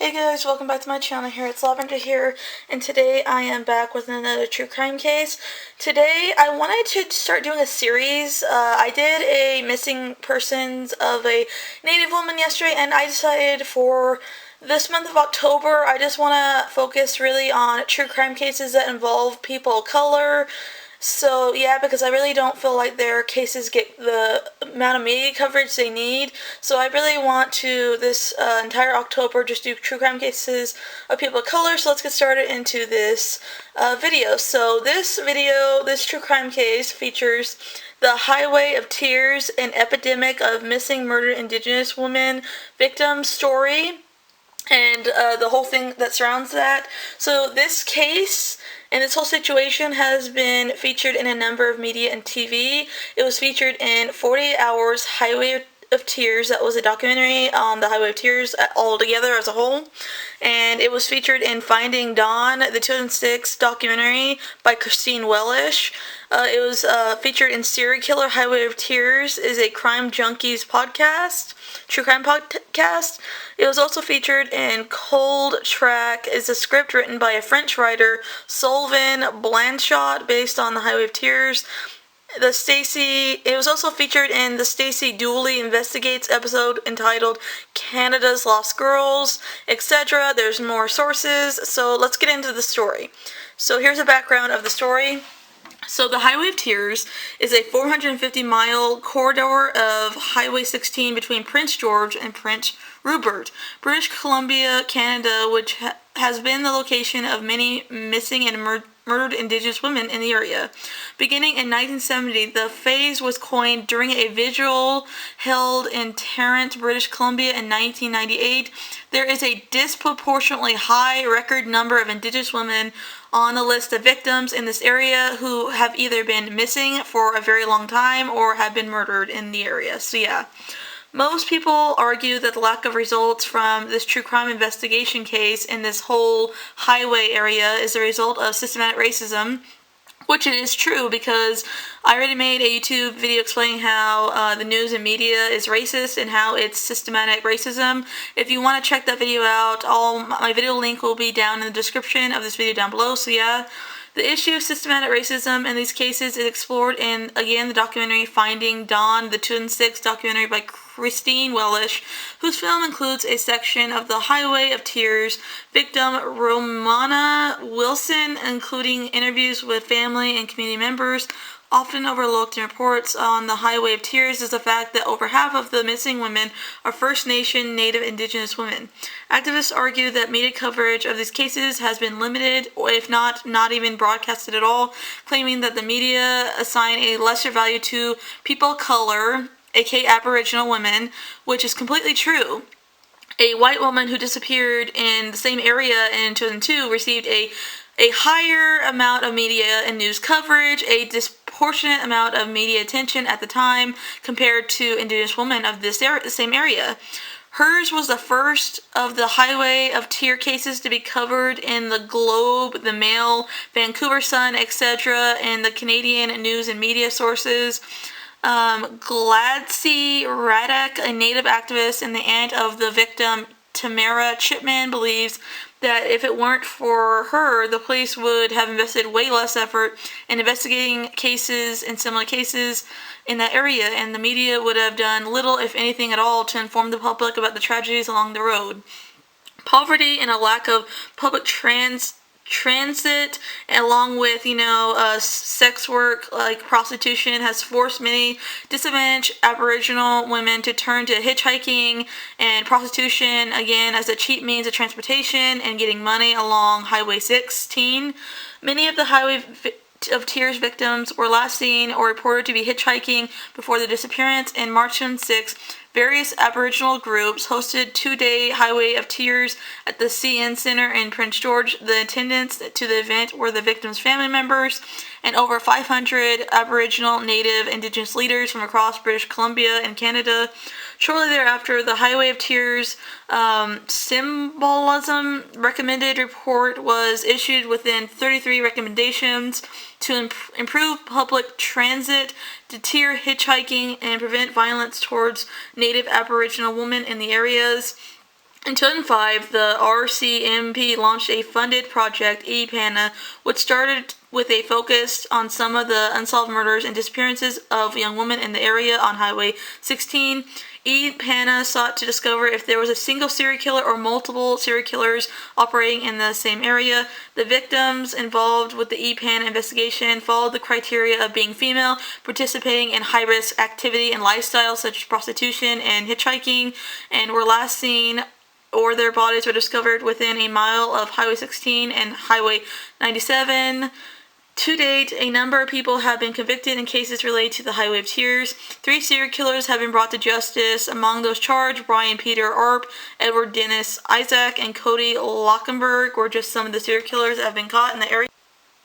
Hey guys, welcome back to my channel here. It's Lavender here, and today I am back with another true crime case. Today I wanted to start doing a series. I did a missing persons of a Native woman yesterday, and I decided for this month of October I just want to focus really on true crime cases that involve people of color. So, yeah, because I really don't feel like their cases get the amount of media coverage they need. So I really want to, this entire October, just do true crime cases of people of color. So let's get started into this video. So this video, this true crime case features the Highway of Tears, an epidemic of missing murdered Indigenous women victims story, and the whole thing that surrounds that. So this case and this whole situation has been featured in a number of media and TV. It was featured in 48 Hours Highway of Tears. That was a documentary on the Highway of Tears all together as a whole. And it was featured in Finding Dawn, the 2006 documentary by Christine Wellish. It was featured in Serial Killer Highway of Tears is a Crime Junkies podcast, true crime podcast. It was also featured in Cold Track, is a script written by a French writer, Sylvain Blanchot, based on the Highway of Tears. It was also featured in the Stacey Dooley Investigates episode entitled Canada's Lost Girls, etc. There's more sources, so let's get into the story. So here's a background of the story. So the Highway of Tears is a 450-mile corridor of Highway 16 between Prince George and Prince Rupert, British Columbia, Canada, which has been the location of many missing and murdered Indigenous women in the area. Beginning in 1970, the phrase was coined during a vigil held in Tarrant, British Columbia in 1998. There is a disproportionately high record number of Indigenous women on the list of victims in this area who have either been missing for a very long time or have been murdered in the area. So yeah. Most people argue that the lack of results from this true crime investigation case in this whole highway area is a result of systematic racism, which it is true, because I already made a YouTube video explaining how the news and media is racist and how it's systematic racism. If you want to check that video out, my video link will be down in the description of this video down below, so yeah. The issue of systematic racism in these cases is explored in, again, the documentary Finding Dawn, the 2006 documentary by Christine Wellish, whose film includes a section of the Highway of Tears victim Romana Wilson, including interviews with family and community members. Often overlooked in reports on the Highway of Tears is the fact that over half of the missing women are First Nation Native Indigenous women. Activists argue that media coverage of these cases has been limited, or if not even broadcasted at all, claiming that the media assign a lesser value to people of color, aka Aboriginal women, which is completely true. A white woman who disappeared in the same area in 2002 received a higher amount of media and news coverage, a disproportionate amount of media attention at the time compared to Indigenous women of the same area. Hers was the first of the Highway of Tears cases to be covered in the Globe, the Mail, Vancouver Sun, etc., and the Canadian news and media sources. Gladysy Radek, a Native activist and the aunt of the victim Tamara Chipman, believes that if it weren't for her, the police would have invested way less effort in investigating cases and similar cases in that area, and the media would have done little, if anything at all, to inform the public about the tragedies along the road. Poverty and a lack of public transit, along with, sex work like prostitution, has forced many disadvantaged Aboriginal women to turn to hitchhiking and prostitution, again, as a cheap means of transportation and getting money along Highway 16. Many of the Highway of Tears victims were last seen or reported to be hitchhiking before their disappearance. In March 2006, various Aboriginal groups hosted two-day Highway of Tears at the CN Center in Prince George. The attendants to the event were the victims' family members and over 500 Aboriginal, Native, Indigenous leaders from across British Columbia and Canada. Shortly thereafter, the Highway of Tears Symbolism Recommended Report was issued within 33 recommendations to improve public transit, deter hitchhiking, and prevent violence towards Native Aboriginal women in the areas. In 2005, the RCMP launched a funded project, EPANA, which started with a focus on some of the unsolved murders and disappearances of young women in the area on Highway 16. EPANA sought to discover if there was a single serial killer or multiple serial killers operating in the same area. The victims involved with the EPANA investigation followed the criteria of being female, participating in high-risk activity and lifestyles such as prostitution and hitchhiking, and were last seen or their bodies were discovered within a mile of Highway 16 and Highway 97. To date, a number of people have been convicted in cases related to the Highway of Tears. 3 serial killers have been brought to justice. Among those charged, Brian Peter Arp, Edward Dennis Isaac, and Cody Lockenberg were just some of the serial killers that have been caught in the area.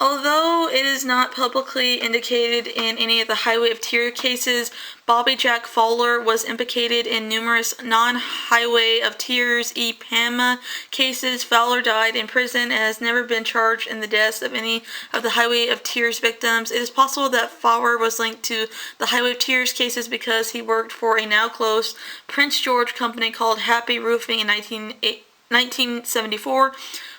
Although it is not publicly indicated in any of the Highway of Tears cases, Bobby Jack Fowler was implicated in numerous non-Highway of Tears EPANA cases. Fowler died in prison and has never been charged in the deaths of any of the Highway of Tears victims. It is possible that Fowler was linked to the Highway of Tears cases because he worked for a now-closed Prince George company called Happy Roofing in 1974.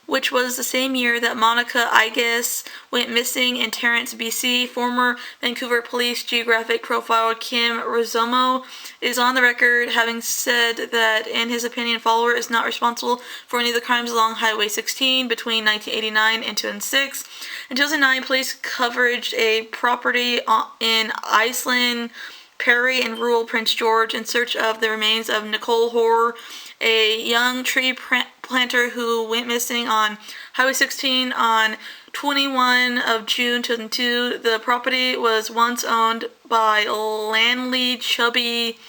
Which was the same year that Monica Iges went missing in Terrence, BC. Former Vancouver Police Geographic Profile Kim Rizzomo is on the record having said that, in his opinion, Fowler is not responsible for any of the crimes along Highway 16 between 1989 and 2006. In 2009, police coveraged a property in Iceland, Perry, and rural Prince George in search of the remains of Nicole Hoare, a young tree planter who went missing on Highway 16 on 21 of June 2002. The property was once owned by landlord Chubby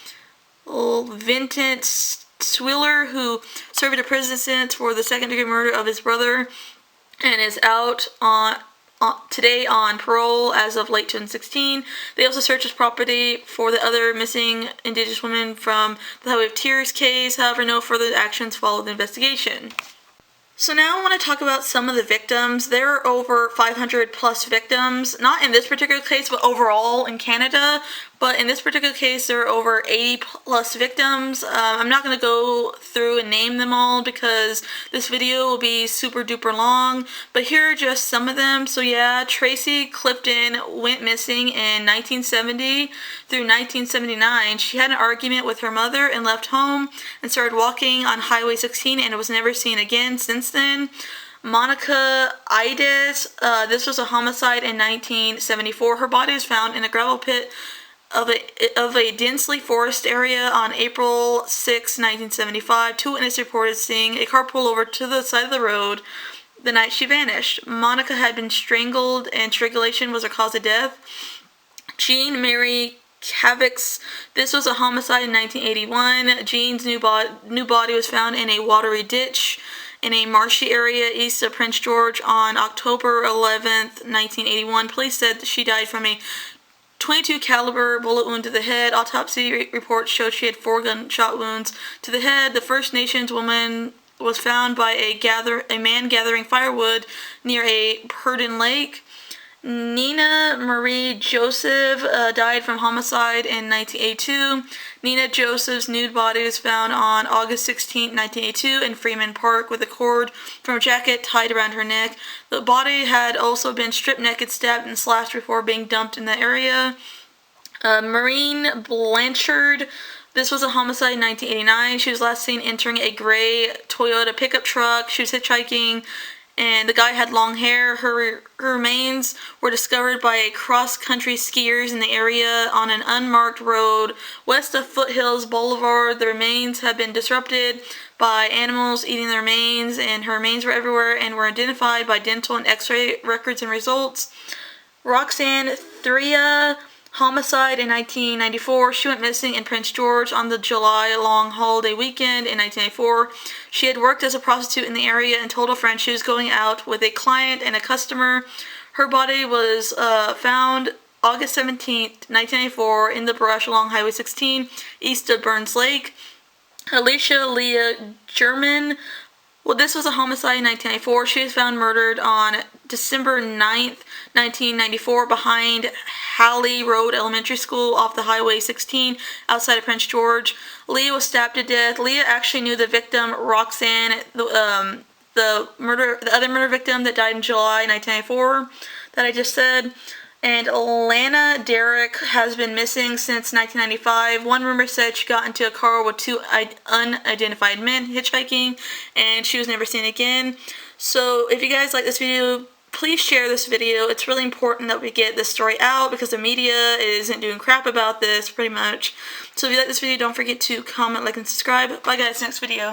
Vincent Swiller, who served a prison sentence for the second-degree murder of his brother and is out today on parole as of late 2016. They also searched his property for the other missing Indigenous women from the Highway of Tears case. However, no further actions followed the investigation. So now I want to talk about some of the victims. There are over 500 plus victims, not in this particular case, but overall in Canada. But in this particular case, there are over 80 plus victims. I'm not going to go through and name them all because this video will be super duper long. But here are just some of them. So yeah, Tracy Clifton went missing in 1970 through 1979. She had an argument with her mother and left home and started walking on Highway 16 and was never seen again since then. Monica Ides, this was a homicide in 1974. Her body was found in a gravel pit of a densely forested area on April 6, 1975. 2 witnesses reported seeing a car pull over to the side of the road the night she vanished. Monica had been strangled and strangulation was her cause of death. Jean Mary Cavix, this was a homicide in 1981. Jean's new body was found in a watery ditch in a marshy area east of Prince George on October 11th, 1981. Police said that she died from a .22 caliber bullet wound to the head. Autopsy reports showed she had 4 gunshot wounds to the head. The First Nations woman was found by a man gathering firewood near a Purdon Lake. Nina Marie Joseph died from homicide in 1982. Nina Joseph's nude body was found on August 16, 1982 in Freeman Park with a cord from a jacket tied around her neck. The body had also been stripped naked, stabbed, and slashed before being dumped in the area. Maureen Blanchard, this was a homicide in 1989. She was last seen entering a gray Toyota pickup truck. She was hitchhiking and the guy had long hair. Her remains were discovered by cross-country skiers in the area on an unmarked road west of Foothills Boulevard. The remains have been disrupted by animals eating the remains, and her remains were everywhere and were identified by dental and x-ray records and results. Roxanne Thria, homicide in 1994. She went missing in Prince George on the July long holiday weekend in 1994. She had worked as a prostitute in the area and told a friend she was going out with a client and a customer. Her body was found August 17, 1994 in the brush along Highway 16 east of Burns Lake. Alicia Leah German, well, this was a homicide in 1994. She was found murdered on December 9th, 1994 behind Halley Road Elementary School off the Highway 16 outside of Prince George. Leah was stabbed to death. Leah actually knew the victim, Roxanne, the other murder victim that died in July 1994 that I just said. And Lana Derrick has been missing since 1995. One rumor said she got into a car with two unidentified men hitchhiking, and she was never seen again. So if you guys like this video, please share this video. It's really important that we get this story out because the media isn't doing crap about this pretty much. So if you like this video, don't forget to comment, like, and subscribe. Bye guys, next video.